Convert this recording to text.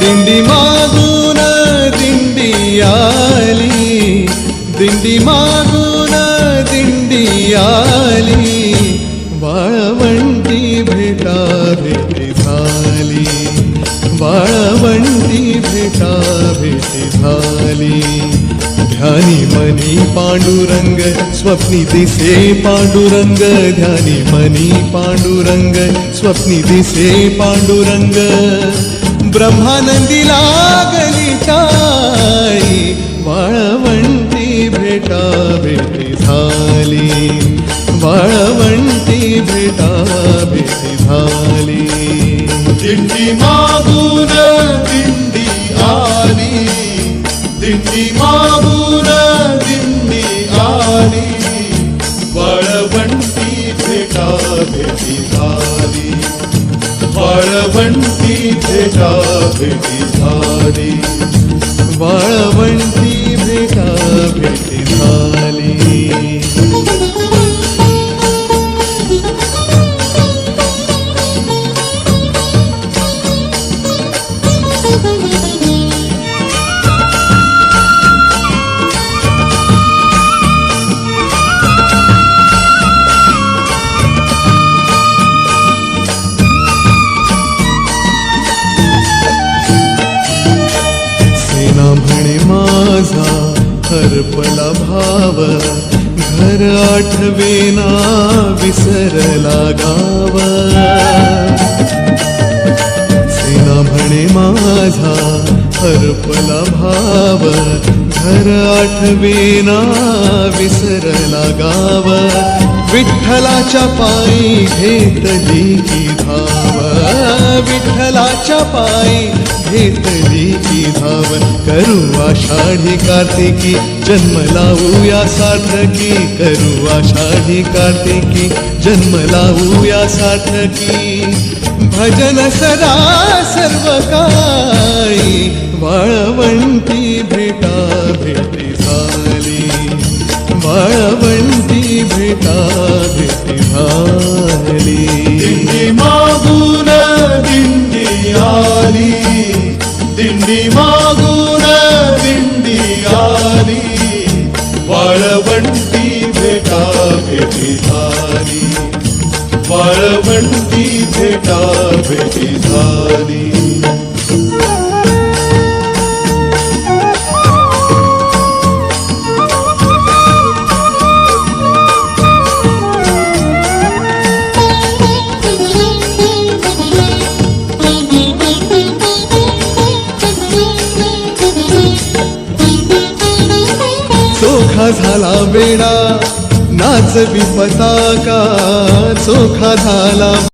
दिंडी मागून दिंडी आली, दिंडी मागून दिंडी आली, वाळवंटी भेटा भेटी झाली, वाळवंटी भेटा भेटी झाली. ध्यानी मनी पांडुरंग स्वप्नी दिसे पांडुरंग, ध्यानी मनी पांडुरंग स्वप्नी दिसे पांडुरंग. ब्रह्मानंदी लागली टाळी, वाळवंटी भेटा भेटी झाली, वाळवंटी भेटा भेटी झाली. दिंडी मागून दिंडी आली, दिंडी मागून दिंडी आली, वाळवंटी भेटा भेटी झाली, वाळवंटी भेटा भेटी झाली, वाळवंटी भेटा भेटी झाली. म्हणे माझा हरपला भाव, घर आठवेना विसरला गाव. सेना म्हणे माझा हरपला भाव, घर आठवेना विसरला गाव. विठ्ठलाच्या पायी घेतली की धाव, विठ्ठलाच्या पायी घेतली की धाव. करू आषाढी कार्तिकी जन्म लावूया सार्थकी, करू आषाढी कार्तिकी जन्म लावूया सार्थकी. भजन सदा सर्व काळी, वाळवंटी भेटा भेटी झाली, वाळवंटी भेटा भेटी झाली. दिंडी मागून दिंडी आली, दिंडी मागून दिंडी आली, वाळवंटी भेटा भेटी झाली, वाळवंटी भेटा भेटी झाली. चोखा झाला बेडा नाचवी पताका, चोखा झाला